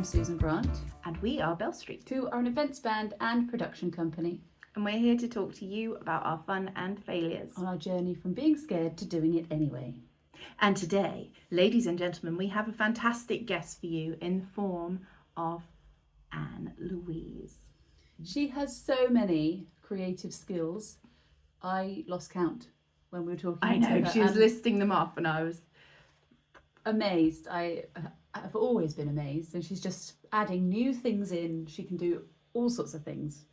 Susan Grant. And we are Bell Street. Who are an events band and production company. And we're here to talk to you about our fun and failures. On our journey from being scared to doing it anyway. And today, ladies and gentlemen, we have a fantastic guest for you in the form of Anne Louise. She has so many creative skills. I lost count when we were talking I to know, her. she was listing them off and I was amazed. I've always been amazed, and she's just adding new things in. She can do all sorts of things.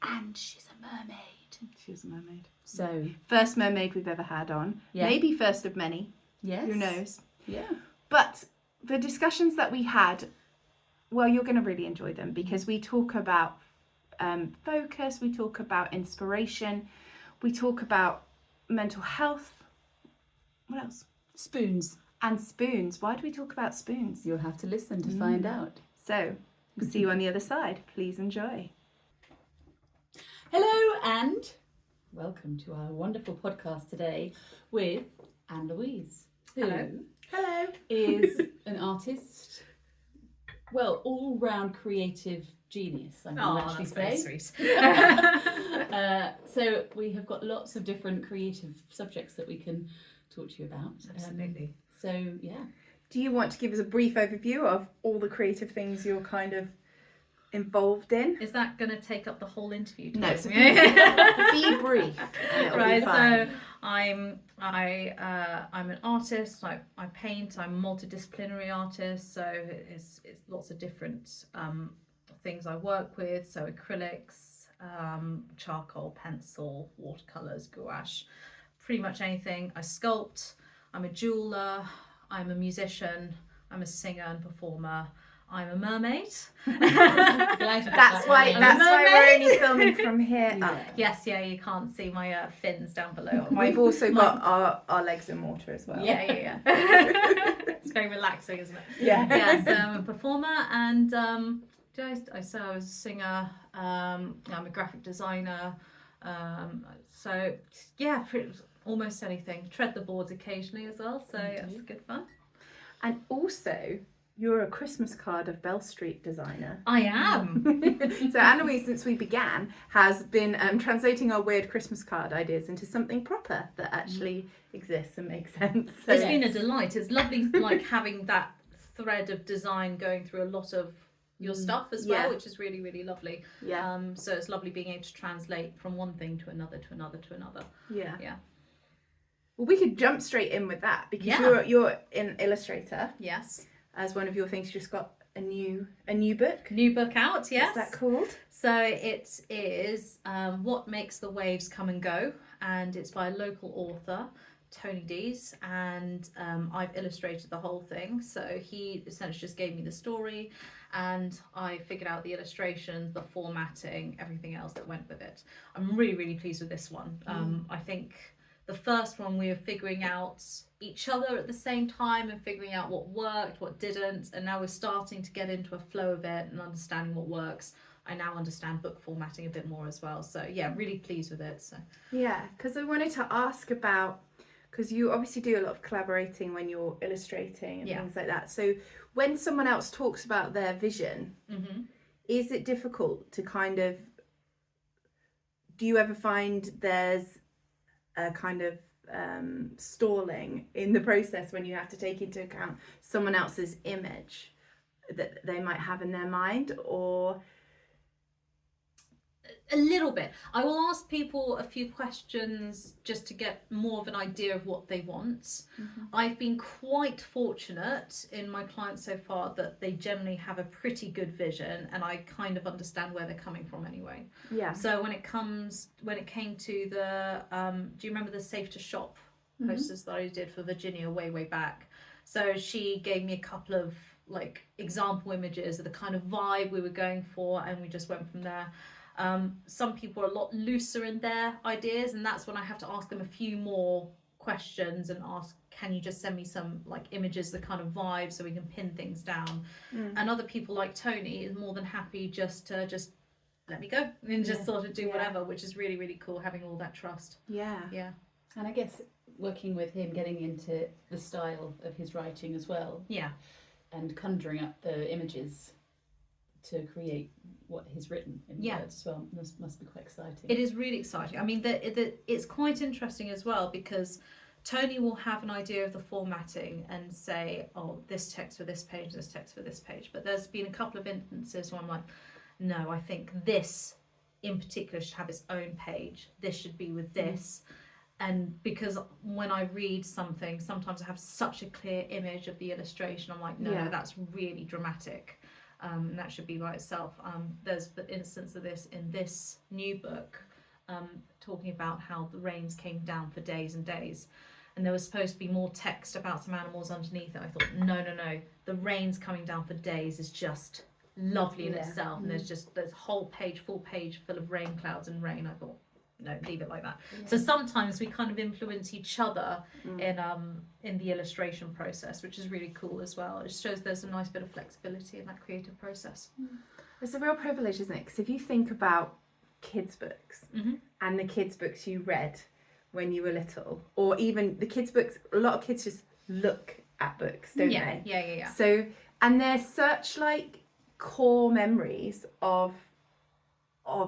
And she's a mermaid. She was a mermaid. So first mermaid we've ever had on. Yeah. Maybe first of many. yes. Who knows? Yeah. But the discussions that we had, well, you're going to really enjoy them because we talk about focus, we talk about inspiration, we talk about mental health. What else? Spoons. And spoons. Why do we talk about spoons? You'll have to listen to find out. So, we'll see you on the other side. Please enjoy. Hello, and welcome to our wonderful podcast today with Anne Louise, who Hello. is an artist, well, all-round creative genius, I can actually say. Sweet. So we have got lots of different creative subjects that we can talk to you about. Absolutely. So, yeah. Do you want to give us a brief overview of all the creative things you're kind of involved in? Is that going to take up the whole interview? No, today? so be brief. And it'll Right. be fine. So I'm an artist. I paint. I'm a multi-disciplinary artist. So it's lots of different things I work with. So acrylics, charcoal, pencil, watercolors, gouache, pretty much anything. I sculpt. I'm a jeweler. I'm a musician. I'm a singer and performer. I'm a mermaid. That's why we're only filming from here up. Yes, you can't see my fins down below. We've also got our legs in water as well. Yeah. It's very relaxing, isn't it? Yeah. So I'm a performer and I was a singer. I'm a graphic designer. So yeah, almost anything. Tread the boards occasionally as well. So it's good fun. And also, you're a Christmas card of Bell Street designer. I am. So Anne Louise, since we began, has been translating our weird Christmas card ideas into something proper that actually exists and makes sense. So It's been a delight. It's lovely, like having that thread of design going through a lot of your stuff as well, which is really, really lovely. Yeah. So it's lovely being able to translate from one thing to another to another to another. Yeah. Yeah. Well, we could jump straight in with that because you're an illustrator. Yes. As one of your things, you just got a new book. New book out. Yes. What's that called? So it is What Makes the Waves Come and Go, and it's by a local author, Tony Dees, and I've illustrated the whole thing. So he essentially just gave me the story and I figured out the illustrations, the formatting, everything else that went with it. I'm really, really pleased with this one. I think the first one we were figuring out each other at the same time and figuring out what worked, what didn't, and now we're starting to get into a flow of it and understanding what works. I now understand book formatting a bit more as well. So yeah, really pleased with it. So Yeah, because I wanted to ask about, because you obviously do a lot of collaborating when you're illustrating and things like that. So when someone else talks about their vision, is it difficult to kind of, do you ever find there's a kind of stalling in the process when you have to take into account someone else's image that they might have in their mind? Or a little bit. I will ask people a few questions just to get more of an idea of what they want. I've been quite fortunate in my clients so far that they generally have a pretty good vision and I kind of understand where they're coming from anyway. Yeah. So when it came to the do you remember the Safe to Shop posters that I did for Virginia way back? So she gave me a couple of like example images of the kind of vibe we were going for and we just went from there. Some people are a lot looser in their ideas and that's when I have to ask them a few more questions and ask, can you just send me some like images, the kind of vibe so we can pin things down. And other people like Tony is more than happy just to let me go and just sort of do whatever, which is really, really cool having all that trust. Yeah. And I guess working with him, getting into the style of his writing as well. Yeah. and conjuring up the images to create what he's written in words as well. Must be quite exciting. It is really exciting. I mean, it's quite interesting as well, because Tony will have an idea of the formatting and say, oh, this text for this page, this text for this page. But there's been a couple of instances where I'm like, no, I think this in particular should have its own page. This should be with this. And because when I read something, sometimes I have such a clear image of the illustration. I'm like, no, that's really dramatic. And that should be by itself. There's the instance of this in this new book, talking about how the rains came down for days and days. And there was supposed to be more text about some animals underneath it. I thought, no. The rains coming down for days is just lovely in itself. And there's a whole page, full page full of rain clouds and rain. I thought, no, leave it like that. So sometimes we kind of influence each other in the illustration process, which is really cool as well. It shows there's a nice bit of flexibility in that creative process. It's a real privilege, isn't it? Because if you think about kids' books and the kids' books you read when you were little, or even the kids' books, a lot of kids just look at books, don't they? Yeah. So, and they're such like core memories of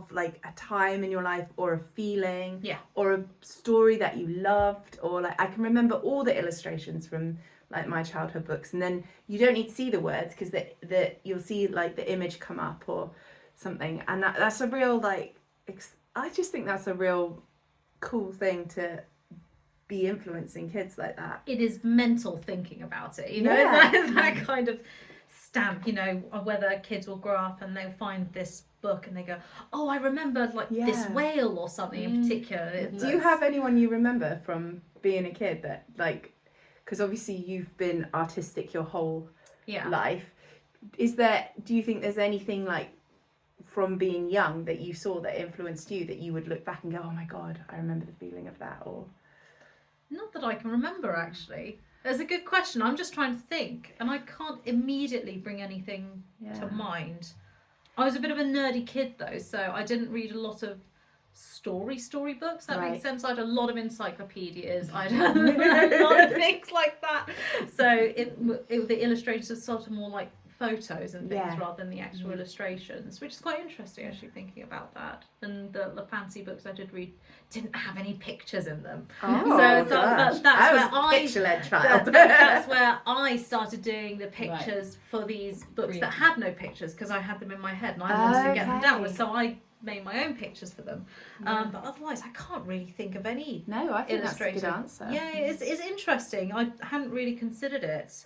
like a time in your life, or a feeling, or a story that you loved, or like I can remember all the illustrations from like my childhood books, and then you don't need to see the words because you'll see like the image come up or something, and that's a real like I just think that's a real cool thing to be influencing kids like that. It is mental thinking about it, you know. It's that kind of stamp, you know, of whether kids will grow up and they'll find this book and they go, oh, I remember like this whale or something in particular. Do you have anyone you remember from being a kid that like, because obviously you've been artistic your whole life, do you think there's anything like from being young that you saw that influenced you that you would look back and go, oh my god, I remember the feeling of that? Or not that I can remember, actually. That's a good question. I'm just trying to think, and I can't immediately bring anything to mind. I was a bit of a nerdy kid though, so I didn't read a lot of story books. That makes sense. I had a lot of encyclopedias. I had a lot of things like that. So the illustrations are sort of more like photos and things rather than the actual illustrations, which is quite interesting actually, thinking about that. And the fancy books I did read didn't have any pictures in them. That's where I started doing the pictures for these books that had no pictures, because I had them in my head and I wanted to get them down, so I made my own pictures for them. But otherwise I can't really think of any. No, I think that's a good answer. Yeah, it's interesting. I hadn't really considered it.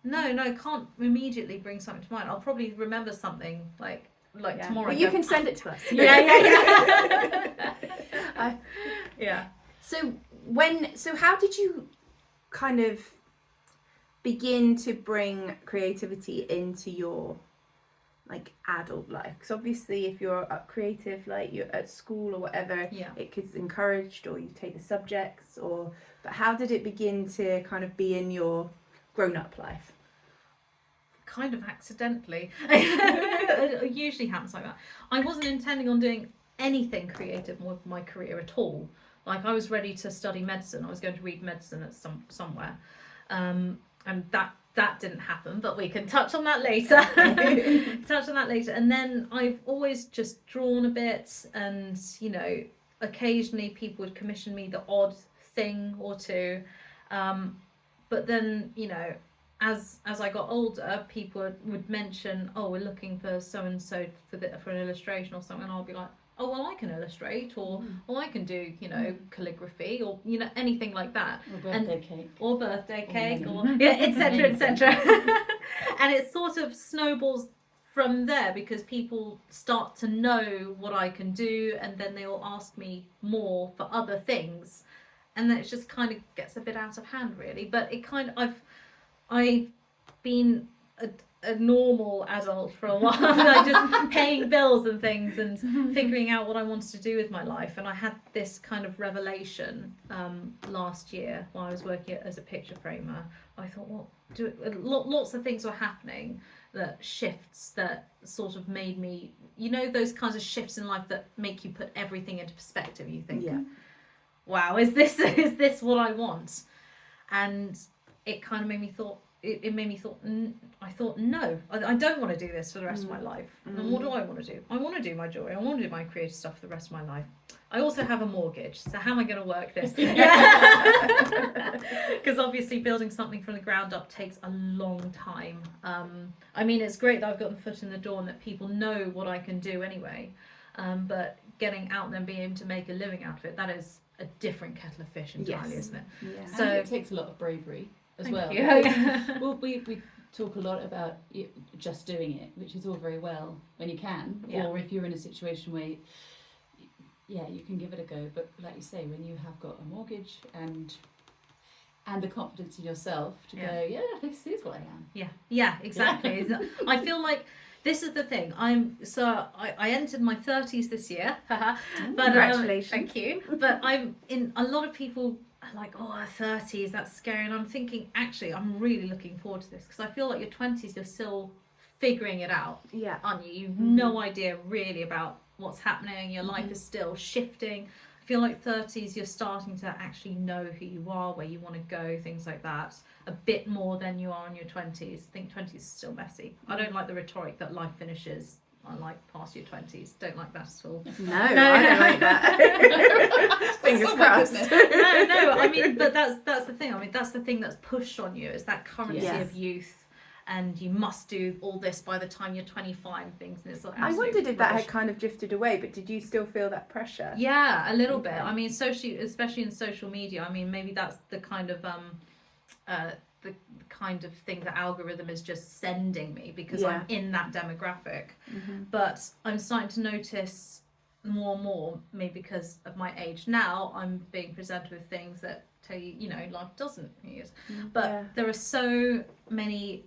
No, can't immediately bring something to mind. I'll probably remember something like tomorrow. But you can send it to us. So how did you kind of begin to bring creativity into your like adult life? Because obviously if you're creative, like you're at school or whatever, it is encouraged, or you take the subjects, but how did it begin to kind of be in your grown-up life? Kind of accidentally. It usually happens like that. I wasn't intending on doing anything creative with my career at all. Like I was ready to study medicine. I was going to read medicine at somewhere, and that didn't happen. But we can touch on that later. And then I've always just drawn a bit, and you know, occasionally people would commission me the odd thing or two. But then, you know, as I got older, people would mention, oh, we're looking for so and so for an illustration or something, and I'll be like, oh, well, I can illustrate, or I can do, you know, calligraphy, or you know, anything like that. Or birthday cake, etc. And it sort of snowballs from there, because people start to know what I can do, and then they will ask me more for other things. And then it just kind of gets a bit out of hand, really. But it kind of, I've been a normal adult for a while, like just paying bills and things and figuring out what I wanted to do with my life. And I had this kind of revelation last year while I was working as a picture framer. I thought, well, lots of things were happening, shifts that sort of made me, you know, those kinds of shifts in life that make you put everything into perspective. You think, wow, is this what I want? And it kind of made me thought, it made me I thought, no, I don't want to do this for the rest of my life. And what do I want to do? I want to do my jewelry. I want to do my creative stuff for the rest of my life. I also have a mortgage, so how am I going to work this? Because obviously building something from the ground up takes a long time. I mean, it's great that I've gotten foot in the door and that people know what I can do anyway. But getting out there and being able to make a living out of it, that is a different kettle of fish entirely, isn't it? Yeah. So So- it takes a lot of bravery as Thank well. you. Because, well, we talk a lot about just doing it, which is all very well when you can, Yeah. or if you're in a situation where, you can give it a go. But like you say, when you have got a mortgage and the confidence in yourself to go, this is what I am. Yeah, exactly. I feel like this is the thing. I entered my 30s this year. But Congratulations. thank you. But I'm in a lot of people are like, oh, 30s, that's scary. And I'm thinking, actually, I'm really looking forward to this because I feel like your 20s, you're still figuring it out, Yeah. aren't you? You've no idea really about what's happening. Your life is still shifting. I feel like 30s, you're starting to actually know who you are, where you want to go, things like that, a bit more than you are in your 20s. I think 20s is still messy. I don't like the rhetoric that life finishes. I like past your 20s. Don't like that at all. No, I don't like that. Fingers crossed. No. I mean, but that's the thing. I mean, that's the thing that's pushed on you is that currency of youth. And you must do all this by the time you're 25 and things. And it's like I wondered if that had kind of drifted away, but did you still feel that pressure? Yeah, a little bit. I mean, especially in social media. I mean, maybe that's the kind of the kind of thing the algorithm is just sending me because I'm in that demographic. But I'm starting to notice more and more, maybe because of my age now, I'm being presented with things that tell you, life doesn't. But there are so many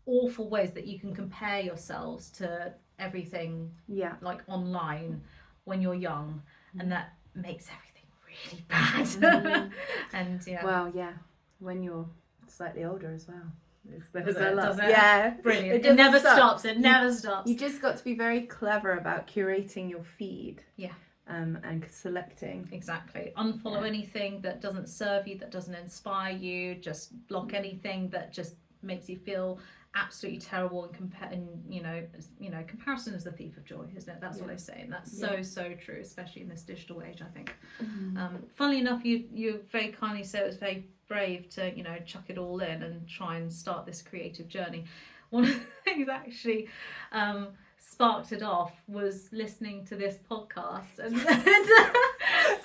awful ways that you can compare yourselves to everything like online when you're young, and that makes everything really bad. And Well, when you're slightly older as well. Does it? Yeah, Brilliant. It It never doesn't stop. stops. It never stops. You just got to be very clever about curating your feed. Yeah. And selecting. Exactly. Unfollow anything that doesn't serve you, that doesn't inspire you. Just block anything that just makes you feel absolutely terrible. And comparison is the thief of joy, isn't it? That's what I say, and that's so true, especially in this digital age, I think. Funnily enough, you very kindly said it was very brave to chuck it all in and try and start this creative journey. One of the things that actually sparked it off was listening to this podcast and if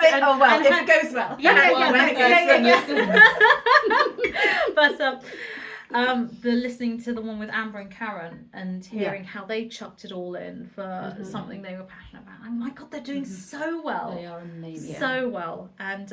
it goes well. But the listening to the one with Amber and Karen and hearing how they chucked it all in for something they were passionate about. Oh my God, they're doing so well. They are amazing. So well. And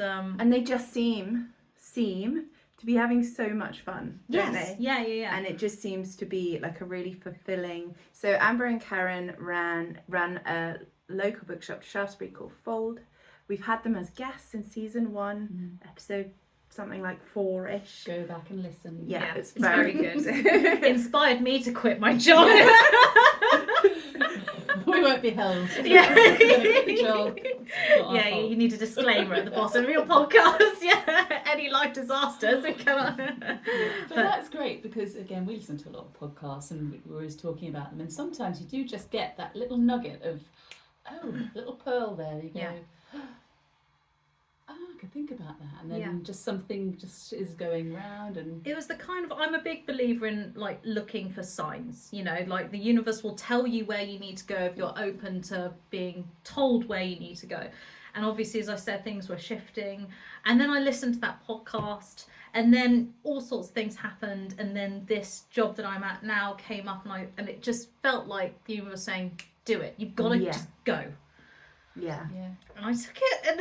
they just seem to be having so much fun, don't they? Yeah. And it just seems to be like a really fulfilling. So Amber and Karen ran a local bookshop to Shaftesbury called Fold. We've had them as guests in season 1, episode something like 4-ish. Go back and listen. Yeah, it's very good. Inspired me to quit my job. We won't be held. Yeah. You You need a disclaimer at the bottom of your podcast. Yeah, any life disasters. We cannot. But that's great because again, we listen to a lot of podcasts and we're always talking about them. And sometimes you do just get that little nugget of, little pearl there. You go, I could think about that, and then just something just is going round. And it was the kind of, I'm a big believer in like looking for signs, like the universe will tell you where you need to go if you're open to being told where you need to go. And obviously, as I said, things were shifting, and then I listened to that podcast, and then all sorts of things happened, and then this job that I'm at now came up, and it just felt like the universe was saying, do it, you've got to just go. Yeah. And I took it. And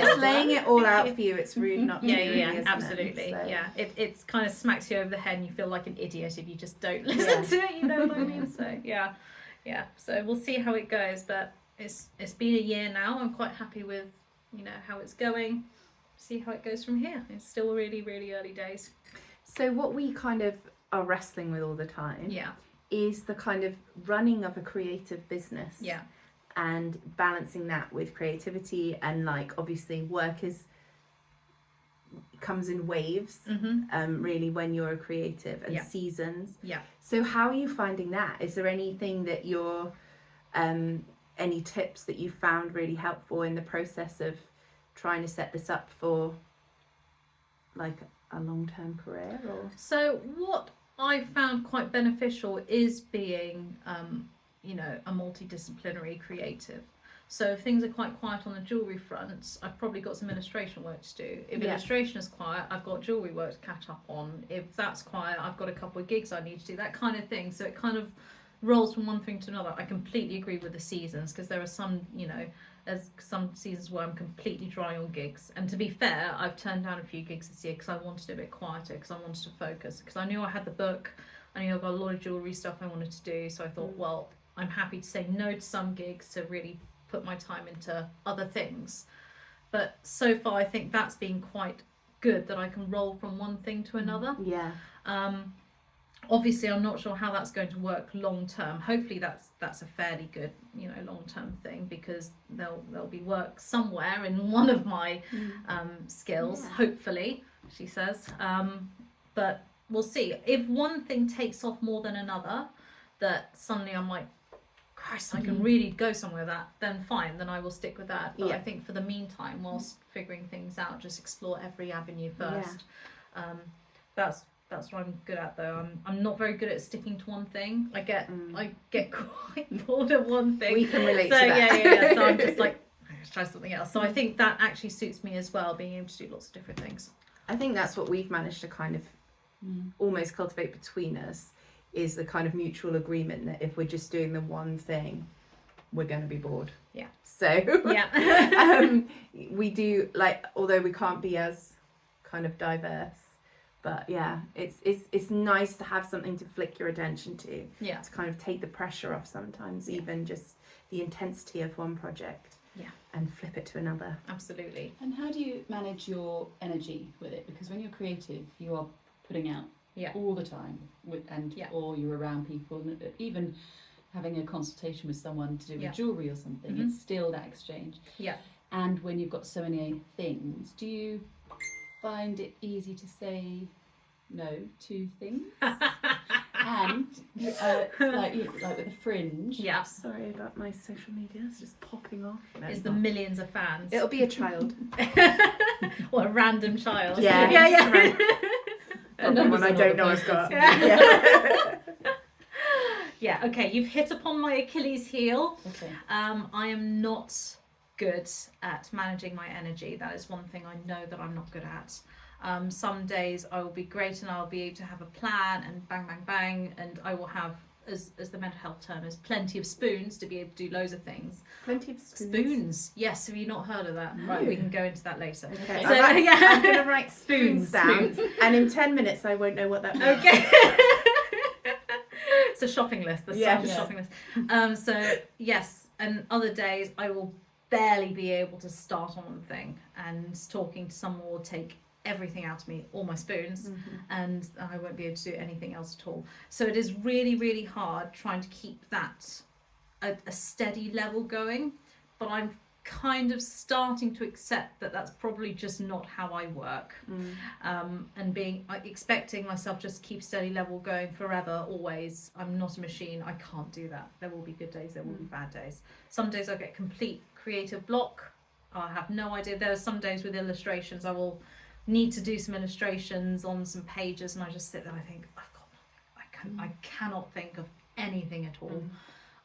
it's laying it all out for you. It's rude not to. Absolutely. So. Yeah. It kind of smacks you over the head and you feel like an idiot if you just don't listen to it, you know what I mean? So yeah. So we'll see how it goes, but it's been a year now. I'm quite happy with, how it's going. See how it goes from here. It's still really, really early days. So what we kind of are wrestling with all the time is the kind of running of a creative business. Yeah. And balancing that with creativity and like obviously work is comes in waves, really, when you're a creative, and seasons. Yeah. So how are you finding that? Is there anything that you're, any tips that you found really helpful in the process of trying to set this up for like a long-term career? Or So what I found quite beneficial is being, you know, a multi-disciplinary creative. So if things are quite quiet on the jewellery front, I've probably got some illustration work to do. If illustration is quiet, I've got jewellery work to catch up on. If that's quiet, I've got a couple of gigs I need to do, that kind of thing. So it kind of rolls from one thing to another. I completely agree with the seasons, because there are some, you know, there's some seasons where I'm completely dry on gigs. And to be fair, I've turned down a few gigs this year because I wanted it a bit quieter, because I wanted to focus, because I knew I had the book, I knew I've got a lot of jewellery stuff I wanted to do. So I thought, well, I'm happy to say no to some gigs to really put my time into other things. But so far I think that's been quite good, that I can roll from one thing to another. Obviously I'm not sure how that's going to work long term. Hopefully that's a fairly good, you know, long term thing, because there'll be work somewhere in one of my skills, hopefully, she says. But we'll see. If one thing takes off more than another, that suddenly I'm like, Christ, I can really go somewhere with that, then fine, then I will stick with that. But I think for the meantime, whilst figuring things out, just explore every avenue first. That's what I'm good at, though. I'm not very good at sticking to one thing. I get quite bored of one thing. We can relate to that. Yeah. So I'm just like, let's try something else. So I think that actually suits me as well, being able to do lots of different things. I think that's what we've managed to kind of almost cultivate between us, is the kind of mutual agreement that if we're just doing the one thing, we're going to be bored. Yeah. So we do, like, although we can't be as kind of diverse, but it's nice to have something to flick your attention to. Yeah. To kind of take the pressure off sometimes, even just the intensity of one project. Yeah. And flip it to another. Absolutely. And how do you manage your energy with it? Because when you're creative, you are putting out all the time, or you're around people, and even having a consultation with someone to do with jewellery or something, it's still that exchange. Yeah. And when you've got so many things, do you find it easy to say no to things? And like with the fringe. Yeah. Sorry about my social media, it's just popping off. No, Is the millions of fans. It'll be a child. Or a random child. Yeah. One I don't know I've got. Yeah, okay, you've hit upon my Achilles heel. Okay. I am not good at managing my energy. That is one thing I know that I'm not good at. Some days I will be great and I'll be able to have a plan and bang, bang, bang, and I will have, as the mental health term is, plenty of spoons to be able to do loads of things. Plenty of spoons? Spoons. Yes, have you not heard of that? No. Right, we can go into that later. Okay. So, I'm going to write spoons down, Spoons. and in 10 minutes I won't know what that means. Okay. It's a shopping list, the shopping list. So, yes, and other days I will barely be able to start on one thing, and talking to someone will take everything out of me, all my spoons, and I won't be able to do anything else at all. So it is really, really hard trying to keep that a steady level going, but I'm kind of starting to accept that that's probably just not how I work. And expecting myself just to keep steady level going forever, always. I'm not a machine. I can't do that. There will be good days, there will be bad days. Some days I get complete creative block. I have no idea. There are some days with illustrations I will need to do some illustrations on some pages, and I just sit there and I think, I've got nothing. I cannot think of anything at all.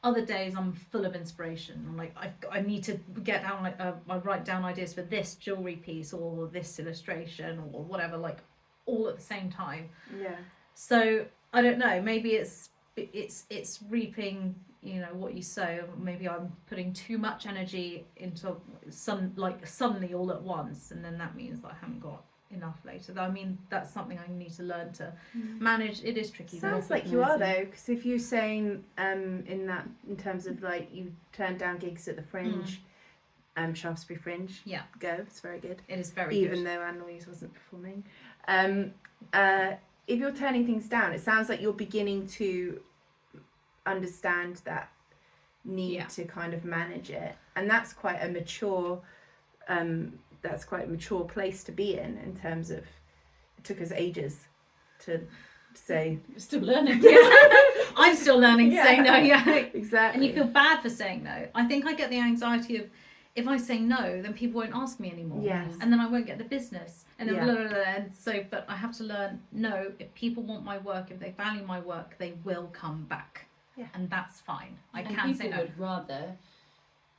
Other days I'm full of inspiration. I'm like, I need to get down, like I write down ideas for this jewelry piece or this illustration or whatever, like all at the same time. Yeah. So I don't know, maybe it's reaping, you know, what you sow. Maybe I'm putting too much energy into suddenly all at once, and then that means that I haven't got enough later. I mean, that's something I need to learn to manage. It is tricky. Sounds like you are, though, because if you're saying in terms of like you turned down gigs at the Fringe, Shaftesbury Fringe, go, it's very good. It is very even good. though Anne Louise wasn't performing. If you're turning things down, it sounds like you're beginning to understand that need to kind of manage it, and that's quite a mature that's quite a mature place to be in terms of, it took us ages to say. Still learning. I'm still learning to say no, Exactly. And you feel bad for saying no. I think I get the anxiety of, if I say no, then people won't ask me anymore. Yes. And then I won't get the business. And then blah, blah, blah. And so, but I have to learn, no, if people want my work, if they value my work, they will come back. Yeah. And that's fine. I And can say people no. would rather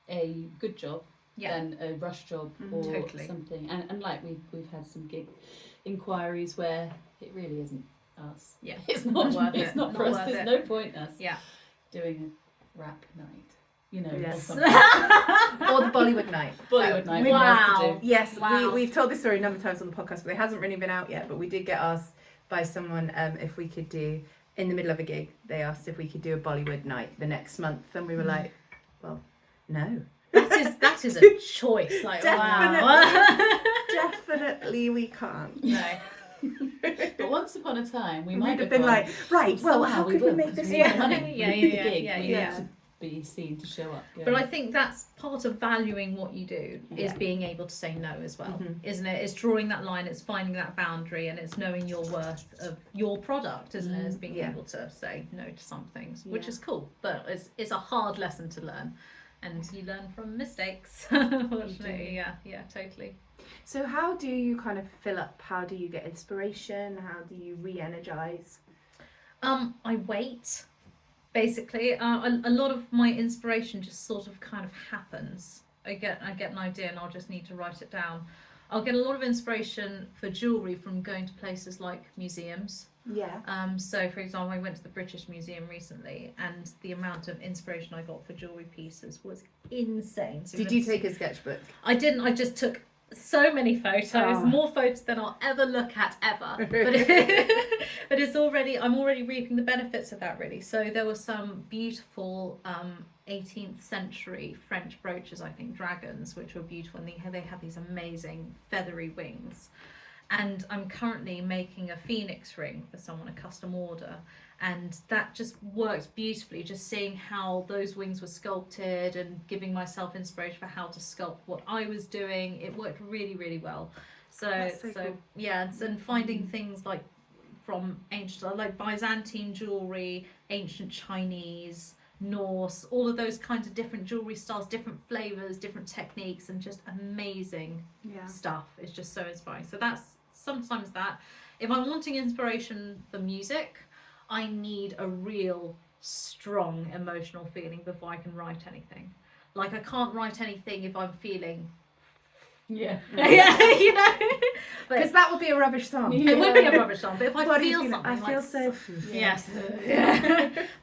a good job than a rush job or something. And like we've had some gig inquiries where it really isn't us. Yeah. It's not worth it's it. not for Not us. worth There's it. no point in us Yeah. doing a rap night. You know, Yes. or something. Or the Bollywood night. Bollywood night. We- Wow. Yes, Wow. we've told this story a number of times on the podcast, but it hasn't really been out yet. But we did get asked by someone if we could do, in the middle of a gig, they asked if we could do a Bollywood night the next month, and we were like, well, no. That is a choice. Like, wow. Definitely we can't. No. But once upon a time, we We'd might have been gone, like, right, well, somehow how could we will, make 'cause this we need the work? money. Yeah, We need yeah, the gig. yeah, we yeah. need to be seen to show up. Yeah. But I think that's part of valuing what you do is Yeah. being able to say no as well, Mhm. isn't it? It's drawing that line, it's finding that boundary, and it's knowing your worth of your product, isn't it? It's being Yeah. able to say no to some things, which Yeah. is cool, but it's a hard lesson to learn, and you learn from mistakes. Unfortunately, yeah, totally. So how do you kind of fill up? How do you get inspiration? How do you re-energize? I wait. Basically, a lot of my inspiration just sort of kind of happens. I get an idea and I'll just need to write it down. I'll get a lot of inspiration for jewellery from going to places like museums. Yeah. So for example, I went to the British Museum recently, and the amount of inspiration I got for jewellery pieces was insane. So Did you take a sketchbook? I didn't. I just took so many photos, Oh. more photos than I'll ever look at ever. But but I'm already reaping the benefits of that, really. So there were some beautiful 18th century French brooches, I think, dragons, which were beautiful, and they had these amazing feathery wings. And I'm currently making a phoenix ring for someone, a custom order, and that just works beautifully, just seeing how those wings were sculpted and giving myself inspiration for how to sculpt what I was doing. It worked really, really well. So cool. yeah, and finding things like from ancient, like Byzantine jewelry, ancient Chinese, Norse, all of those kinds of different jewelry styles, different flavors, different techniques, and just amazing stuff. It's just so inspiring. So that's sometimes that. If I'm wanting inspiration for music, I need a real strong emotional feeling before I can write anything. Like, I can't write anything if I'm feeling Yeah. you know, Because that would be a rubbish song. Yeah. it would be a rubbish song. But if I What do feel you something, I feel like, so. yes,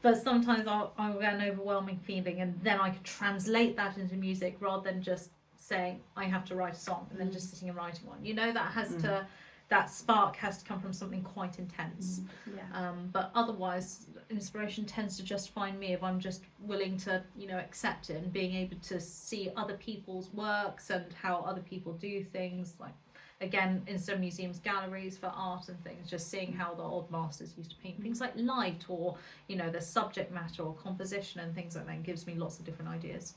but sometimes I'll get an overwhelming feeling, and then I can translate that into music rather than just saying I have to write a song and then just sitting and writing one. You know, that has to. That spark has to come from something quite intense. Yeah. But otherwise, inspiration tends to just find me if I'm just willing to, accept it and being able to see other people's works and how other people do things. Like, again, in some museums, galleries for art and things, just seeing how the old masters used to paint things like light or, the subject matter or composition and things like that gives me lots of different ideas.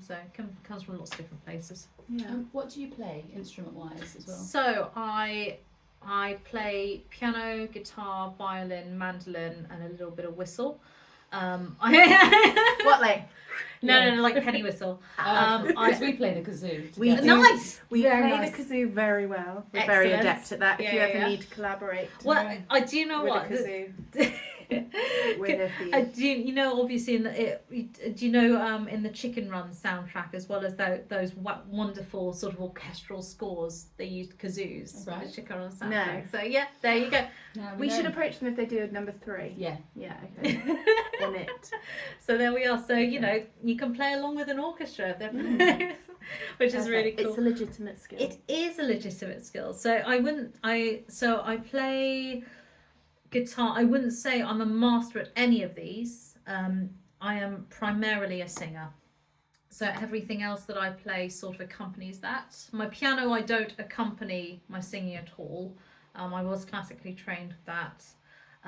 So it comes from lots of different places. Yeah. What do you play instrument-wise as well? So I play piano, guitar, violin, mandolin, and a little bit of whistle. What, like? No, like penny whistle. Because we play the kazoo We together. do. Nice. We Very play nice. the kazoo very well. We're very Excellent. adept at that. If Yeah, you ever yeah. need to collaborate. Well, I do know with what. a kazoo. With a thief. Do you know, obviously, in the Chicken Run soundtrack, as well as those wonderful sort of orchestral scores, they used kazoos. Right. The Chicken Run soundtrack. No. So yeah, there you go. Now We should know. approach them if they do a number 3. Yeah. Yeah, okay. In it. So there we are. So you can play along with an orchestra, which is really cool. It's a legitimate skill. It is a legitimate skill. So I play guitar. I wouldn't say I'm a master at any of these. I am primarily a singer. So everything else that I play sort of accompanies that. My piano, I don't accompany my singing at all. I was classically trained with that.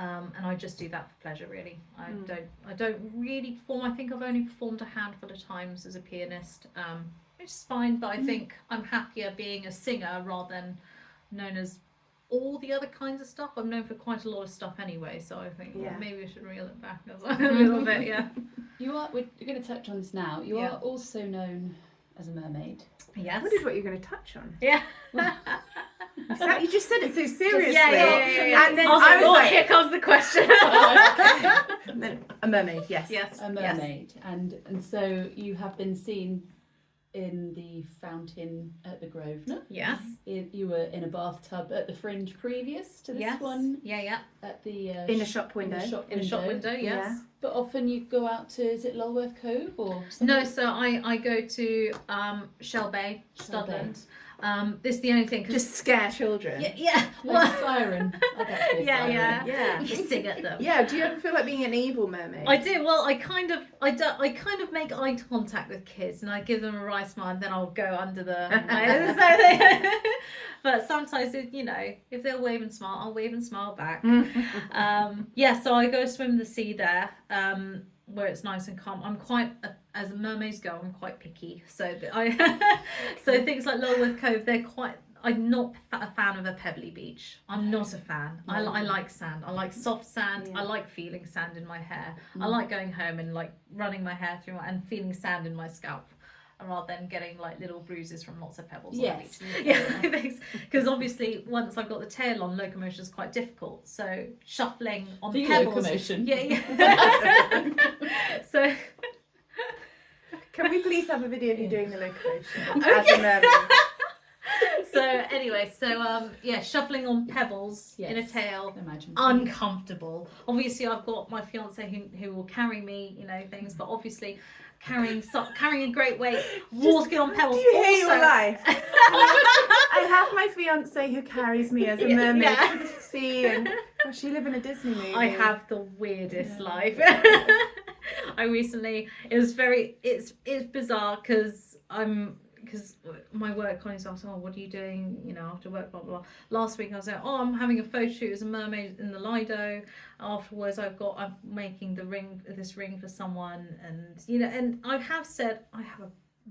And I just do that for pleasure, really. I don't really perform. I think I've only performed a handful of times as a pianist, which is fine, but I think I'm happier being a singer rather than known as all the other kinds of stuff. I'm known for quite a lot of stuff anyway, so I think maybe we should reel it back a little bit. We're going to touch on this now. You are also known as a mermaid. Yes. I wondered what you were going to touch on. Yeah. You just said it so seriously. Yeah. And then I was like, here comes the question. And then a mermaid, yes. A mermaid. Yes. And so you have been seen in the fountain at the Grosvenor. Yes. You were in a bathtub at the Fringe previous to this one. Yeah. At the in a shop window. In a shop window, yes. Yeah. But often you go out to, is it Lulworth Cove or something? No, so I go to Shell Bay, Studland. This is the only thing. Just scare children. Yeah. Like a siren. Yeah. Just sing at them. Yeah. Do you ever feel like being an evil mermaid? I do. Well, I kind of make eye contact with kids, and I give them a wry smile, and then I'll go under the. But sometimes, if they'll wave and smile, I'll wave and smile back. So I go swim the sea there. Where it's nice and calm. I'm quite, as mermaids go, I'm quite picky. So so things like Lulworth Cove, I'm not a fan of a pebbly beach. I'm not a fan. I like sand. I like soft sand. Yeah. I like feeling sand in my hair. I like going home and like running my hair through and feeling sand in my scalp, rather than getting like little bruises from lots of pebbles on the beach. Yeah, because obviously once I've got the tail on, locomotion is quite difficult. So shuffling on the pebbles. Locomotion. Yeah. So can we please have a video of you doing the locomotion as a mermaid? So anyway, shuffling on pebbles in a tail, uncomfortable. Obviously, I've got my fiance who will carry me, things, but obviously carrying a great weight, walking on pebbles. Do you hate your life? I have my fiance who carries me as a mermaid to the sea, and she live in a Disney movie. I have the weirdest life. I recently, it's bizarre because my work colleagues asked, what are you doing, after work, blah, blah, blah. Last week I was like, I'm having a photo shoot as a mermaid in the Lido. Afterwards I'm making this ring for someone, and I have said I have a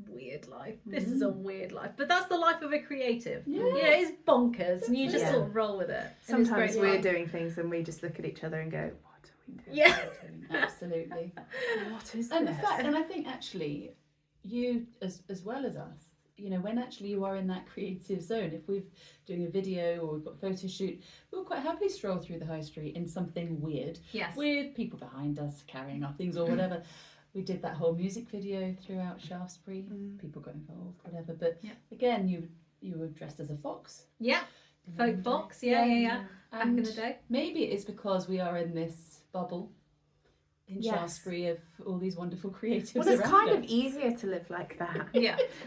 weird life. This is a weird life, but that's the life of a creative. It's bonkers, and you just sort of roll with it. Sometimes we're doing things and we just look at each other and go, what are we doing? Yeah. Absolutely. What is and this? And I think actually you as well as us, when actually you are in that creative zone, if we're doing a video or we've got a photo shoot, we'll quite happily stroll through the high street in something weird, with people behind us carrying our things or whatever. We did that whole music video throughout Shaftesbury. People got involved, whatever. But again, you were dressed as a fox. Yeah, folk fox. Yeah. Back in the day. Maybe it is because we are in this bubble in Shaftesbury of all these wonderful creatives. Well, it's kind of easier to live like that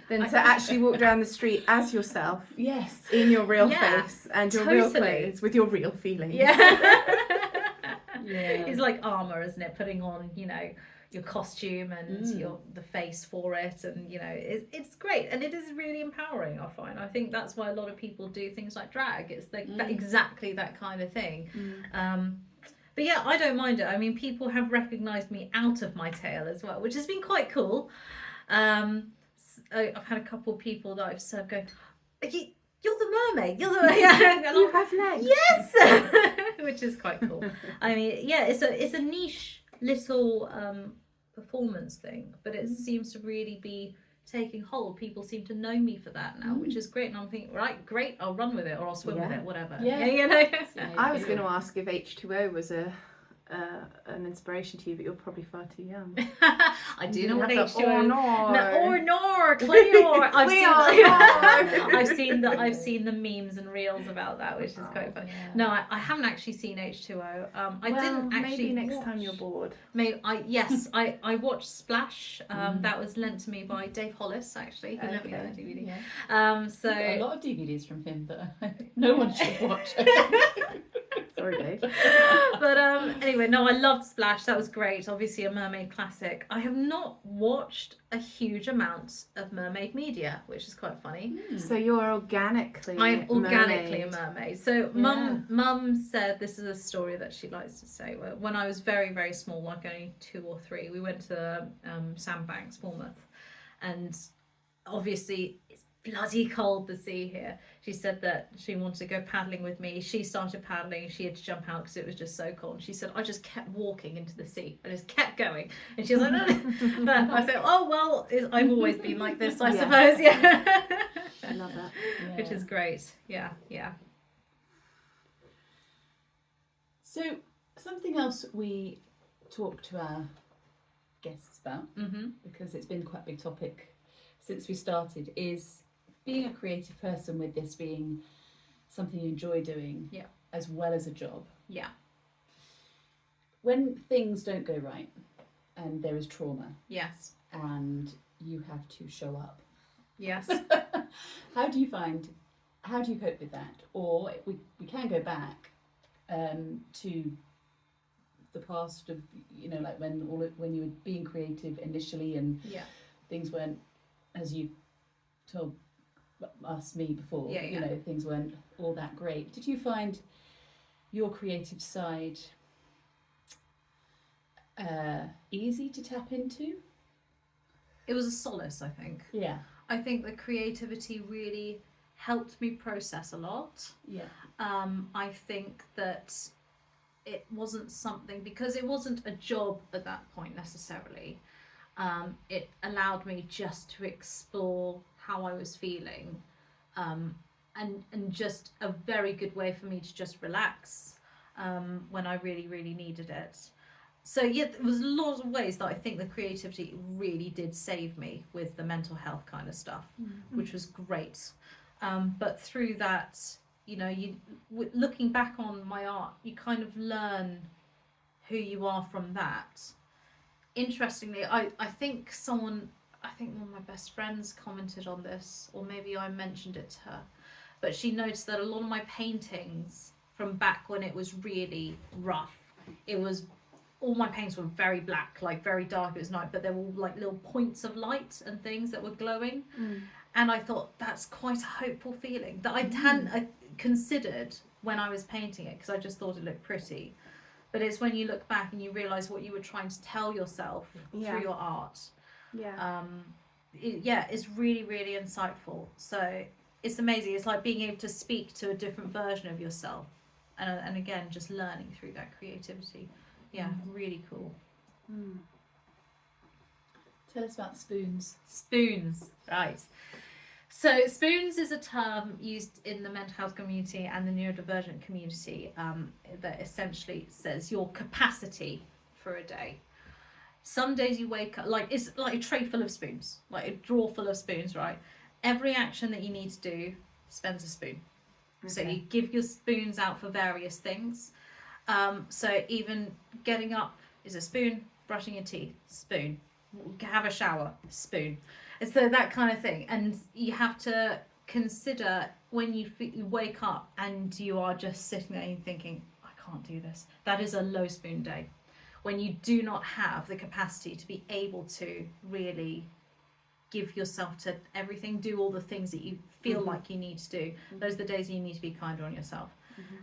than to actually walk down the street as yourself. Yes. In your real face and your real clothes with your real feelings. It's like armour, isn't it? Putting on, your costume and the face for it, and it's great, and it is really empowering. I think that's why a lot of people do things like drag. It's exactly that kind of thing. But yeah, I don't mind it. I mean, people have recognised me out of my tail as well, which has been quite cool. I've had a couple of people that I've served go, you're the mermaid. You're the you have legs. Yes, which is quite cool. I mean, it's a niche little performance thing, but it seems to really be taking hold. People seem to know me for that now, which is great, and I'm thinking, right, great, I'll run with it or I'll swim with it, whatever. I was going to ask if H2O was an inspiration to you, but you're probably far too young. I do know what H2O. Or Clear. I've seen the memes and reels about that, which is quite fun. Yeah. No, I haven't actually seen H2O. I didn't actually. Maybe next time you're bored. I watched Splash. That was lent to me by Dave Hollis, actually. He lent me that DVD. Yeah. So a lot of DVDs from him that no one should watch. Sorry, Dave. But anyway, no, I loved Splash. That was great. Obviously a mermaid classic. I have not watched a huge amount of mermaid media, which is quite funny. So you're organically I'm organically mermaid. a mermaid. So mum said, this is a story that she likes to say, when I was very, very small, like only 2 or 3, we went to Sandbanks, Bournemouth, and obviously it's bloody cold, the sea here. She said that she wanted to go paddling with me. She started paddling. She had to jump out because it was just so cold. She said, I just kept walking into the sea. I just kept going. And she was like, no. But I said, oh, well, I've always been like this, I suppose. Yeah. I love that. Yeah. Which is great. Yeah. So something else we talk to our guests about, because it's been quite a big topic since we started, is being a creative person, with this being something you enjoy doing as well as a job. Yeah. When things don't go right and there is trauma. Yes. And you have to show up. Yes. How do you cope with that? Or we can go back to the past of, like when you were being creative initially and things weren't, as you told me before, things weren't all that great. Did you find your creative side easy to tap into? It was a solace, I think. Yeah. I think the creativity really helped me process a lot. Yeah. I think that it wasn't something, because it wasn't a job at that point necessarily. It allowed me just to explore how I was feeling, and just a very good way for me to just relax when I really, really needed it. So yeah, there was a lot of ways that I think the creativity really did save me with the mental health kind of stuff, which was great. But through that, looking back on my art, you kind of learn who you are from that. Interestingly, I think one of my best friends commented on this, or maybe I mentioned it to her, but she noticed that a lot of my paintings from back when it was really rough, all my paintings were very black, like very dark, it was night, but there were like little points of light and things that were glowing. And I thought that's quite a hopeful feeling that I hadn't considered when I was painting it, because I just thought it looked pretty. But it's when you look back and you realise what you were trying to tell yourself through your art. Yeah. It's really, really insightful. So it's amazing. It's like being able to speak to a different version of yourself. And again, just learning through that creativity. Yeah, really cool. Tell us about spoons. Spoons, right. So spoons is a term used in the mental health community and the neurodivergent community that essentially says your capacity for a day. Some days you wake up, it's like a tray full of spoons, like a drawer full of spoons, right? Every action that you need to do spends a spoon. Okay. So you give your spoons out for various things. So even getting up is a spoon, brushing your teeth, spoon, have a shower, spoon. So that kind of thing. And you have to consider when you wake up and you are just sitting there and thinking, I can't do this. That is a low spoon day. When you do not have the capacity to be able to really give yourself to everything, do all the things that you feel like you need to do. Those are the days you need to be kinder on yourself.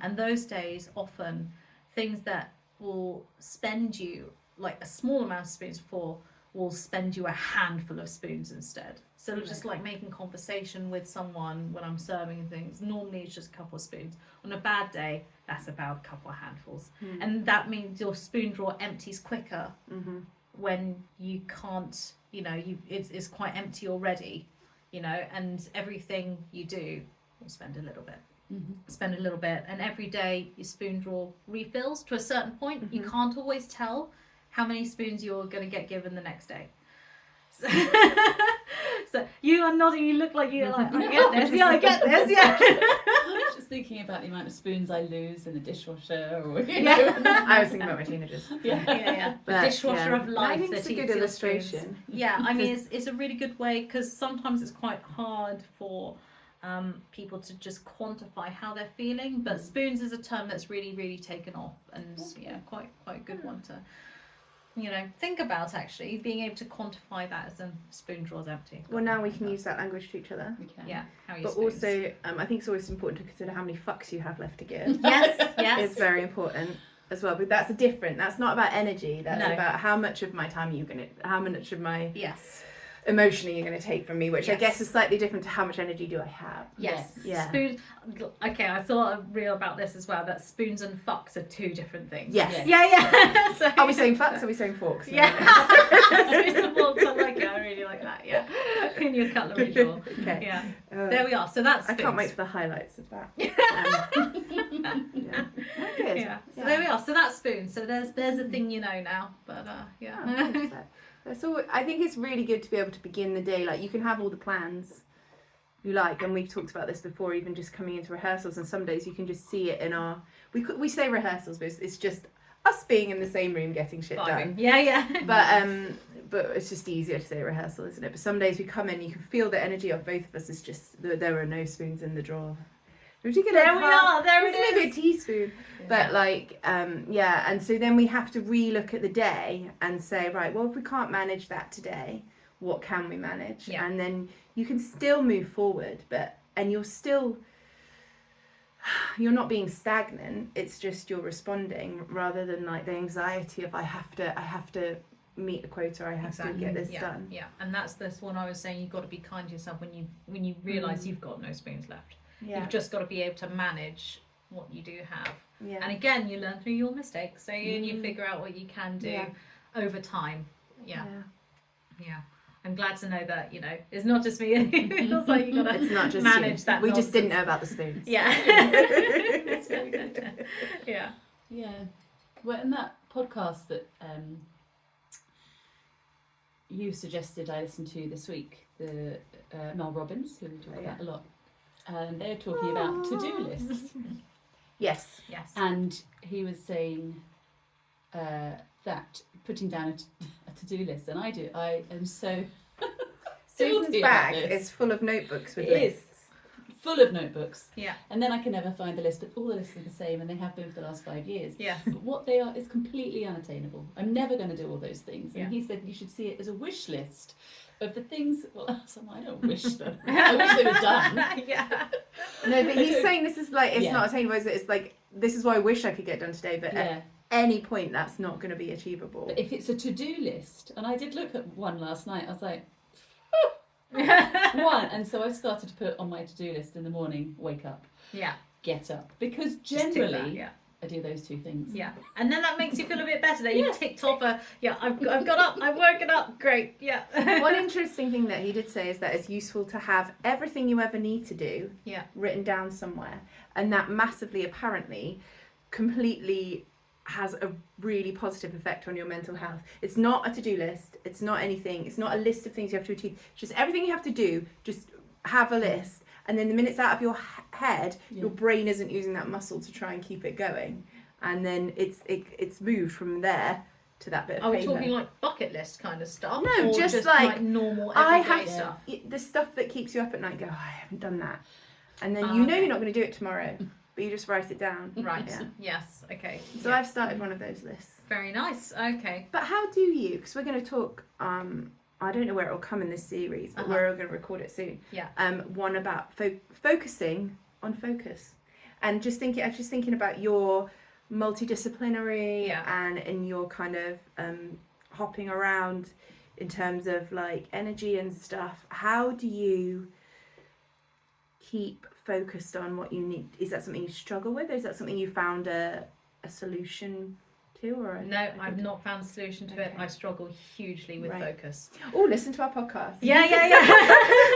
And those days, often, things that will spend you like a small amount of spoons for will spend you a handful of spoons instead. So just like making conversation with someone when I'm serving things, normally it's just a couple of spoons. On a bad day, that's about a couple of handfuls. And that means your spoon drawer empties quicker when you can't, it's quite empty already, and everything you do will spend a little bit. Spend a little bit, and every day your spoon drawer refills to a certain point. You can't always tell how many spoons you're going to get given the next day. So you are nodding, you look like you're like, I get this, I get this, I was just thinking about the amount of spoons I lose in the dishwasher, or I was thinking about my teenagers. The dishwasher of life. I think it's a good illustration. I mean it's a really good way, because sometimes it's quite hard for people to just quantify how they're feeling. But spoons is a term that's really, really taken off, and quite a good one to think about, actually being able to quantify that as a spoon draws empty. Well, now we can use that language to each other. We can. Yeah, how you But spoons. also, I think it's always important to consider how many fucks you have left to give. yes, It's very important as well. But that's not about energy. That's No. about how much of my time how much of my yes. emotionally you're going to take from me, which I Yes. guess is slightly different to how much energy do I have. Yes. Yeah. Spoons. Okay, I thought a reel about this as well. That spoons and fucks are two different things. Yes. Yeah. So, Are we saying fucks? Or are we saying forks? Yeah. Spoons and forks. I like it. I really like that. Yeah. In your cutlery drawer. Okay. Yeah. There we are. So that's spoons. I can't wait for the highlights of that. Yeah. Good. Yeah. So there we are. So that's spoons. So there's a thing now. But yeah. Oh, so I think it's really good to be able to begin the day. Like, you can have all the plans you like, and we've talked about this before, even just coming into rehearsals, and some days you can just see it in our we say rehearsals, but it's just us being in the same room getting shit done. Yeah. But it's just easier to say rehearsal, isn't it? But some days we come in, you can feel the energy of both of us is just there are no spoons in the drawer. There we are. There it is. Maybe a teaspoon, but and so then we have to re-look at the day and say, right, well, if we can't manage that today, what can we manage? Yeah. And then you can still move forward, and you're not being stagnant. It's just you're responding rather than like the anxiety of I have to meet the quota, I have to get this done. Yeah, and that's this one I was saying. You've got to be kind to yourself when you realise you've got no spoons left. Yeah. You've just got to be able to manage what you do have. Yeah. And again, you learn through your mistakes, so you figure out what you can do over time. Yeah. I'm glad to know that it's not just me. It feels like you gotta it's not just manage you. that. We nonsense. just didn't know about the spoons. Yeah. It's very good. Yeah. Well, in that podcast that you suggested I listen to this week, the Mel Robbins, who we talk about a lot, and they're talking about to-do lists. Yes. And he was saying that putting down a to-do list, and I am so Susan's bag is full of notebooks with lists. Full of notebooks. Yeah. And then I can never find the list, but all the lists are the same, and they have been for the last 5 years. Yeah. But what they are is completely unattainable. I'm never going to do all those things. And Yeah. he said you should see it as a wish list of the things. Well, I don't wish them. I wish they were done. Yeah. No, but he's saying this is like it's not attainable. It's like this is what I wish I could get done today, but at any point that's not going to be achievable. But if it's a to-do list, and I did look at one last night, I was like, one, and so I started to put on my to-do list in the morning: wake up, get up, because generally I do those two things. Yeah, and then that makes you feel a bit better that you've ticked off I've got up, I've woken up, great. One interesting thing that he did say is that it's useful to have everything you ever need to do written down somewhere, and that massively, apparently, completely has a really positive effect on your mental health. It's not a to-do list, it's not anything, it's not a list of things you have to achieve, it's just everything you have to do, just have a list, and then the minute it's out of your head, your brain isn't using that muscle to try and keep it going, and then it's moved from there to that bit of Are we paper. talking like bucket list kind of stuff? No, or just like normal everyday stuff. stuff. The stuff that keeps you up at night, go, oh, I haven't done that, and then Okay. you're not going to do it tomorrow, but you just write it down. Right. Yeah. Yes. Okay. So I've started one of those lists. Very nice. Okay. But how do you? Because we're going to talk. I don't know where it will come in this series, but we're going to record it soon. Yeah. One about focusing on focus, and just thinking. I was just thinking about your multi-disciplinary and in your kind of hopping around in terms of like energy and stuff. How do you keep focused on what you need? Is that something you struggle with, or is that something you found a solution to? Or No, I've not found a solution to it. I struggle hugely with focus. Oh, listen to our podcast. Yeah.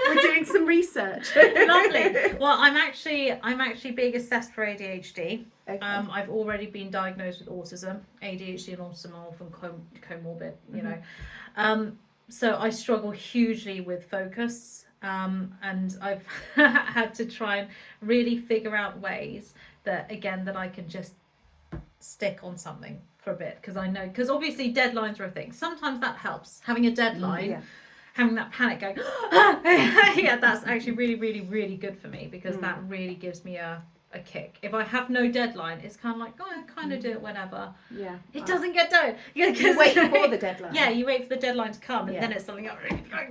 We're doing some research. Lovely. Well, I'm actually being assessed for ADHD. Okay. I've already been diagnosed with autism. ADHD and autism are often comorbid, you know. So I struggle hugely with focus. And I've had to try and really figure out ways that I can just stick on something for a bit, because obviously deadlines are a thing. Sometimes that helps, having a deadline having that panic going, yeah, that's actually really, really, really good for me, because that really gives me a kick. If I have no deadline, it's kind of like, oh, I kind of do it whenever. Yeah. It doesn't get done. You wait for the deadline. Yeah, you wait for the deadline to come, and then it's something I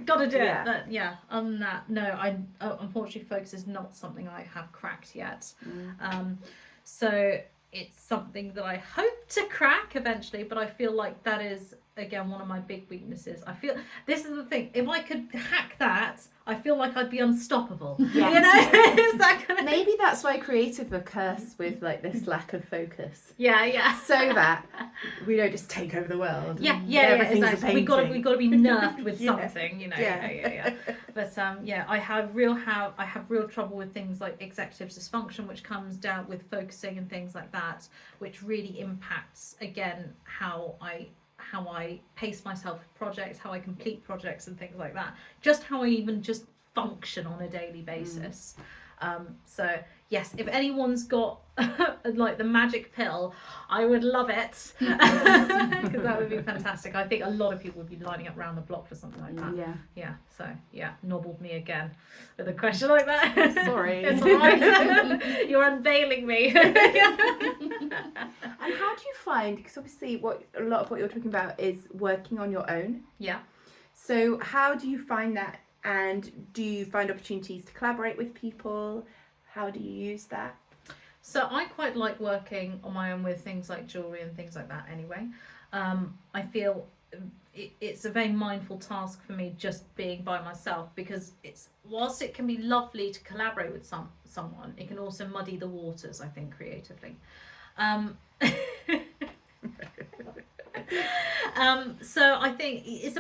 gotta do it. But yeah, other than that, no, I unfortunately, focus is not something I have cracked yet. So it's something that I hope to crack eventually, but I feel like that is, again, one of my big weaknesses. I feel, this is the thing, if I could hack that, I feel like I'd be unstoppable. Yes. You know? Is that kind of maybe that's why creative are cursed with like this lack of focus. Yeah. So that we don't just take over the world. Yeah, exactly. We got to be nerfed with something, you know. Yeah. But I have real trouble with things like executive dysfunction, which comes down with focusing and things like that, which really impacts, again, how I pace myself with projects, how I complete projects and things like that. Just how I even just function on a daily basis. So yes, if anyone's got like the magic pill, I would love it, because that would be fantastic. I think a lot of people would be lining up around the block for something like that. Yeah. So nobbled me again with a question like that. Sorry. It's all right. You're unveiling me. And how do you find, because obviously a lot of what you're talking about is working on your own. Yeah. So how do you find that, and do you find opportunities to collaborate with people? How do you use that? So I quite like working on my own with things like jewellery and things like that anyway. I feel it's a very mindful task for me just being by myself, because whilst it can be lovely to collaborate with someone, it can also muddy the waters, I think, creatively. So I think it's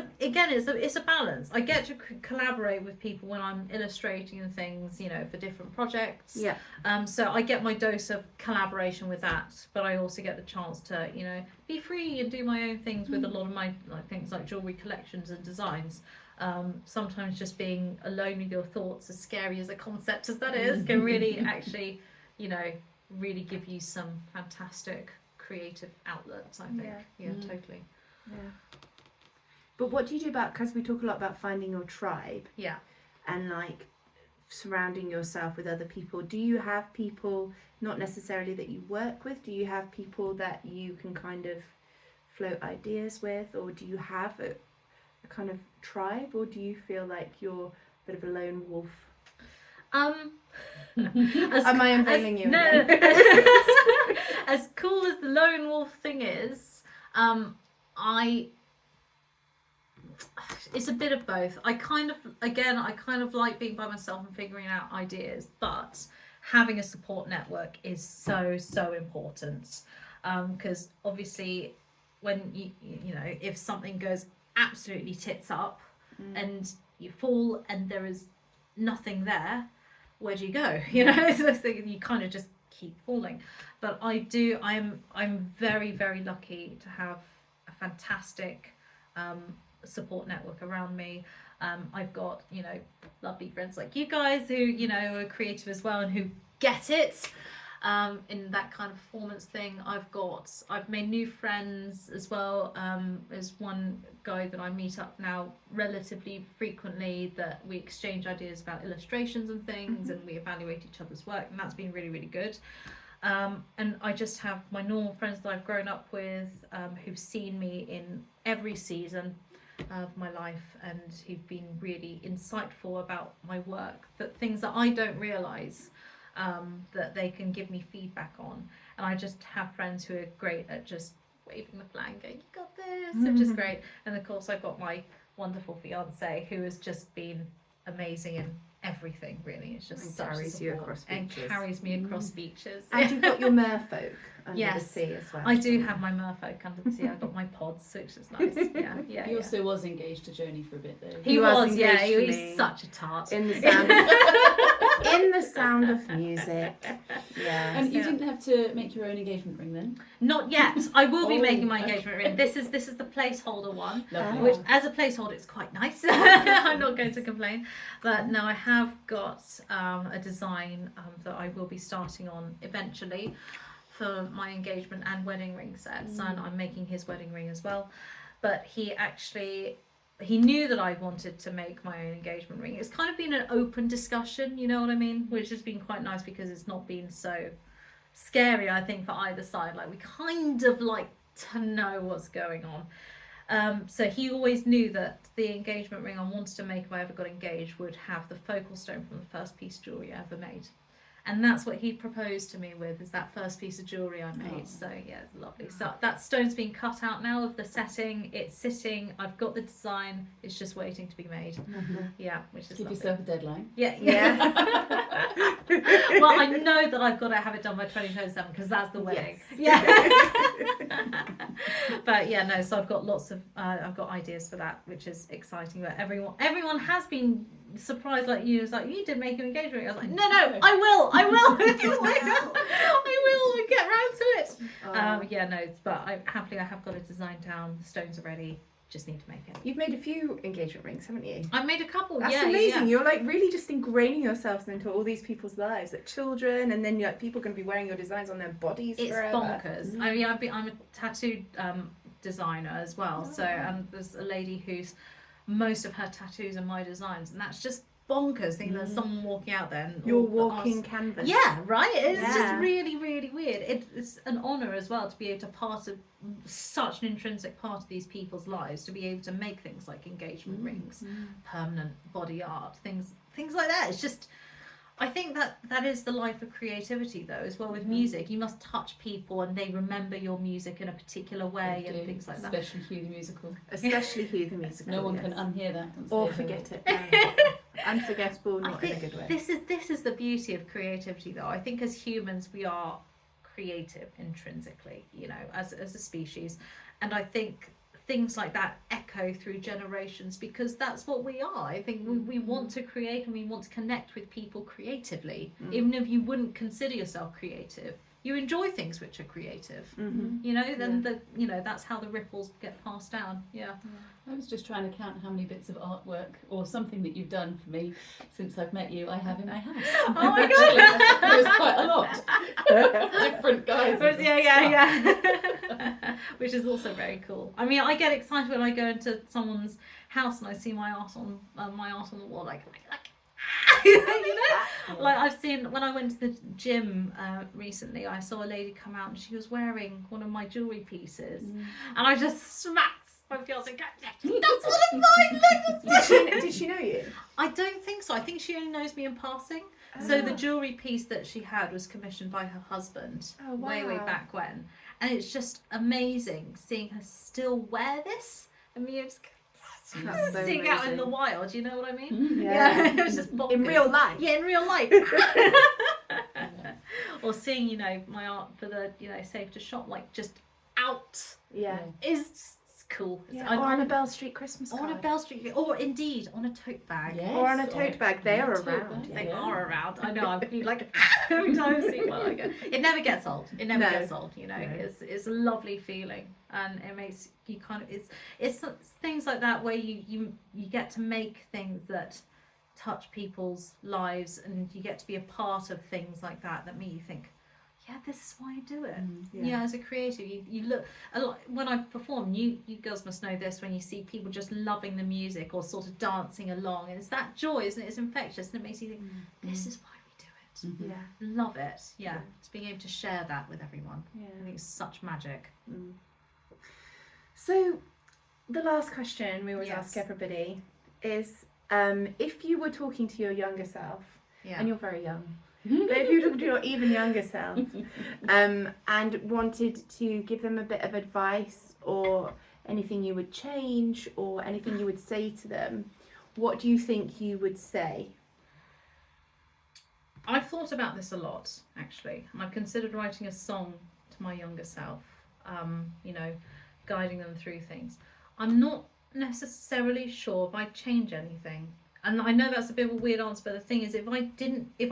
a balance. I get to collaborate with people when I'm illustrating and things, you know, for different projects. Yeah. So I get my dose of collaboration with that, but I also get the chance to, you know, be free and do my own things with a lot of my things like jewelry collections and designs. Sometimes just being alone with your thoughts, as scary as a concept as that is, can really actually, you know, really give you some fantastic creative outlets, I think. Yeah, totally. Yeah. But what do you do about, because we talk a lot about finding your tribe. Yeah. And like surrounding yourself with other people. Do you have people, not necessarily that you work with, do you have people that you can kind of float ideas with, or do you have a kind of tribe, or do you feel like you're a bit of a lone wolf? Am I unveiling you? No. As cool as the lone wolf thing is, it's a bit of both. I kind of like being by myself and figuring out ideas, but having a support network is so important, because obviously when you know, if something goes absolutely tits up and you fall and there is nothing there, where do you go? You know, you kind of just keep falling. But I'm very, very lucky to have a fantastic support network around me. I've got, you know, lovely friends like you guys who, you know, are creative as well and who get it in that kind of performance thing. I've made new friends as well. There's one guy that I meet up now relatively frequently, that we exchange ideas about illustrations and things, and we evaluate each other's work, and that's been really, really good. And I just have my normal friends that I've grown up with, who've seen me in every season of my life, and who've been really insightful about my work, that things that I don't realise, that they can give me feedback on. And I just have friends who are great at just waving the flag, going, you got this, which is great. And of course I've got my wonderful fiance, who has just been amazing in everything, really. It's just such carries support, you across beaches. and carries me across beaches. And you've got your merfolk under the sea as well. I do have my merfolk under the sea. I've got my pods, which is nice. Yeah. He also was engaged to Joni for a bit though. He was, yeah. He was such a tart. In the sound in the Sound of Music. Yeah. And you didn't have to make your own engagement ring then? Not yet. I will be making my engagement ring. This is the placeholder one. Lovely. Which, as a placeholder, it's quite nice. I'm not going to complain. But no, I have got a design that I will be starting on eventually for my engagement and wedding ring sets, and I'm making his wedding ring as well. But he actually he knew that I wanted to make my own engagement ring. It's kind of been an open discussion, you know what I mean? Which has been quite nice because it's not been so scary, I think, for either side. Like, we kind of like to know what's going on. So he always knew that the engagement ring I wanted to make if I ever got engaged would have the focal stone from the first piece of jewellery I ever made. And that's what he proposed to me with, is that first piece of jewellery I made. So yeah, it's lovely. So that stone's been cut out now of the setting. It's sitting. I've got the design. It's just waiting to be made. Yeah, which is Give lovely. yourself a deadline. Yeah. Well, I know that I've got to have it done by 2027 because that's the wedding. Yes. Yeah. But yeah, no. So I've got lots of I've got ideas for that, which is exciting. But everyone has been surprised, like you. It's like, you did make an engagement ring. I was like, no, I will. I will get round to it. Yeah, no. But I have got it designed down. The stones are ready. Just need to make it. You've made a few engagement rings, haven't you? I've made a couple. That's amazing. You're like really just ingraining yourselves into all these people's lives, like children, and then like people are going to be wearing your designs on their bodies forever. It's bonkers. I mean, I'm a tattoo designer as well. So there's a lady who's most of her tattoos are my designs, and that's just bonkers. Thinking there's someone walking out there and you're walking canvas. Yeah, right. It's just really, really weird. It's an honour as well to be able to part of such an intrinsic part of these people's lives, to be able to make things like engagement rings, permanent body art, things like that. It's just, I think that is the life of creativity though, as well with music. You must touch people and they remember your music in a particular way and things like that. Especially Hugh the Musical. Especially Hugh the Musical. No one can unhear that. Or forget it. Unforgettable, not in a good way. This is the beauty of creativity though. I think as humans we are creative intrinsically, you know, as a species, and I think things like that echo through generations because that's what we are. I think we want to create and we want to connect with people creatively, even if you wouldn't consider yourself creative. You enjoy things which are creative, you know. Then that's how the ripples get passed down. Yeah. I was just trying to count how many bits of artwork or something that you've done for me since I've met you. I have in my house. Oh my god, there's quite a lot. Different guys. Yeah. Which is also very cool. I mean, I get excited when I go into someone's house and I see my art on the wall, like. You know, like I've seen when I went to the gym recently, I saw a lady come out and she was wearing one of my jewellery pieces, and I just smacked my fiance. That's what I'm buying. Did she know you? I don't think so. I think she only knows me in passing. So the jewellery piece that she had was commissioned by her husband way back when, and it's just amazing seeing her still wear this. I mean, it's so seeing out in the wild, you know what I mean? Yeah. It was just bonkers. In real life. Yeah, in real life. Or seeing, you know, my art for the, you know, Safe to Shop, like just out. Yeah. Is cool. Yeah. Or on a Bell Street Christmas card. On a Bell Street, or indeed on a tote bag. Yes. Or on a tote bag. They are around. They are around. I know. I've been like every time I see one, I go. It never gets old. It never gets old. You know, it's a lovely feeling, and it makes you kind of it's things like that where you get to make things that touch people's lives, and you get to be a part of things like that make you think, yeah, this is why I do it. Yeah, as a creative, you look a lot when I perform. You girls must know this, when you see people just loving the music or sort of dancing along, and it's that joy, isn't it? It's infectious, and it makes you think, this is why we do it. Yeah, love it. Yeah, to being able to share that with everyone. Yeah, I think it's such magic. So, the last question we always ask everybody is, if you were talking to your younger self, and you're very young. But if you were talking to your even younger self and wanted to give them a bit of advice or anything you would change or anything you would say to them, what do you think you would say? I've thought about this a lot, actually, and I've considered writing a song to my younger self, you know, guiding them through things. I'm not necessarily sure if I'd change anything. And I know that's a bit of a weird answer, but the thing is, if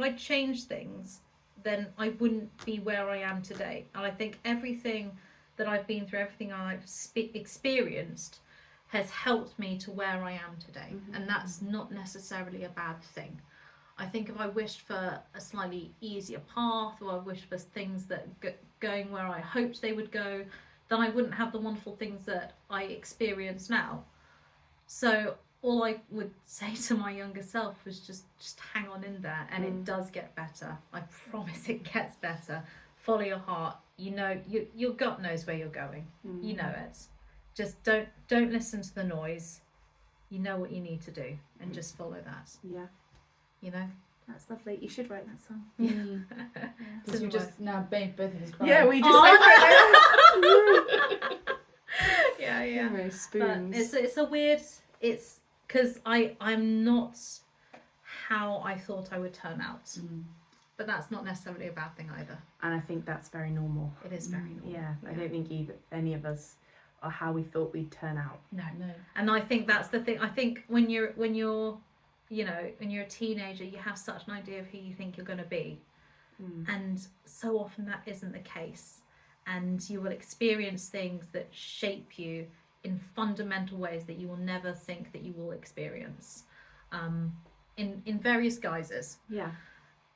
I changed things, then I wouldn't be where I am today. And I think everything that I've been through, everything I've experienced, has helped me to where I am today. And that's not necessarily a bad thing. I think if I wished for a slightly easier path, or I wished for things that going where I hoped they would go, then I wouldn't have the wonderful things that I experience now. So all I would say to my younger self was just hang on in there, and it does get better. I promise it gets better. Follow your heart. You know, your gut knows where you're going. You know it. Just don't listen to the noise. You know what you need to do, and just follow that. Yeah. You know? That's lovely. You should write that song. Because you just now made both of us cry. Yeah, we just yeah. Spoons. But it's a weird. It's because I'm not how I thought I would turn out. But that's not necessarily a bad thing either. And I think that's very normal. It is very normal. Yeah, I don't think any of us are how we thought we'd turn out. No. And I think that's the thing. I think when you're you know, when you're a teenager, you have such an idea of who you think you're going to be. And so often that isn't the case. And you will experience things that shape you in fundamental ways that you will never think that you will experience, in various guises. Yeah.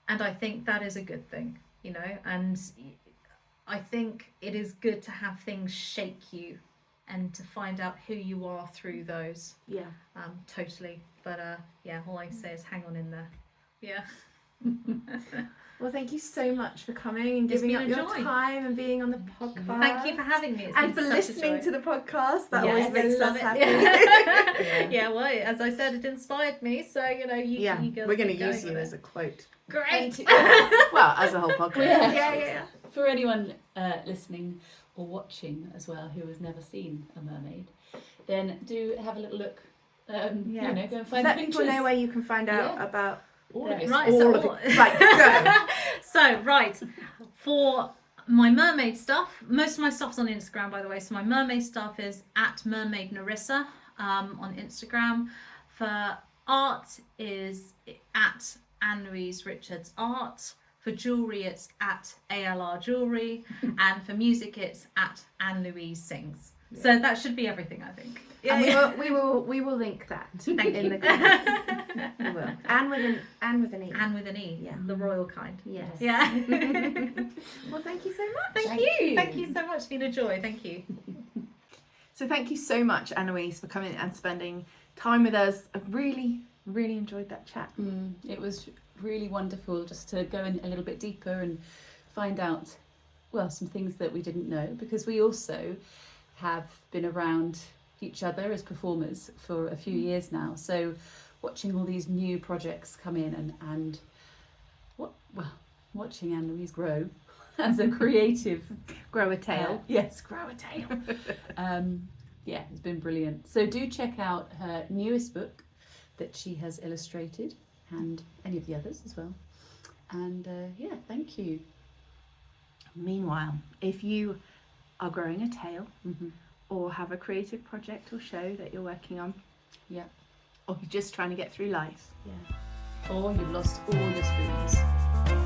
And I think that is a good thing, you know, and I think it is good to have things shake you and to find out who you are through those. Yeah. Totally. But yeah, all I can say is hang on in there. Yeah. Well, thank you so much for coming and giving up your time and being on the podcast. Thank you for having me. And for listening to the podcast. That Yes, always makes us happy. Yeah, well, as I said, it inspired me. So, you know, you girls we're going to keep use going you with as it. a quote. Great. Well, as a whole podcast. Yeah. For anyone listening or watching as well who has never seen a mermaid, then do have a little look. You know, go and find Let pictures. people know where you can find out about all of it. Right, all of it. Right, go. So, right, for my mermaid stuff, most of my stuff's on Instagram, by the way. So my mermaid stuff is at mermaid Narissa on Instagram. For art is at Anne Louise Richards Art. For jewellery, it's at ALR Jewellery. And for music, it's at Anne Louise Sings. Yeah. So that should be everything, I think. Yeah, and we will link that in the comments. We will. Anne with an E. Anne with an E, yeah, the royal kind. Yes. Yeah. Well, thank you so much. Thank you. Thank you so much. It's been a joy. Thank you. So thank you so much, Anne Louise, for coming and spending time with us. I really enjoyed that chat. It was really wonderful just to go in a little bit deeper and find out, well, some things that we didn't know, because we also have been around each other as performers for a few years now. So watching all these new projects come in and watching Anne Louise grow as a creative. Grow a tail. Yes, grow a tail. Yeah, it's been brilliant. So do check out her newest book that she has illustrated, and any of the others as well. And yeah, thank you. Meanwhile, if you are growing a tail or have a creative project or show that you're working on, or you're just trying to get through life, or you've lost all your spoons,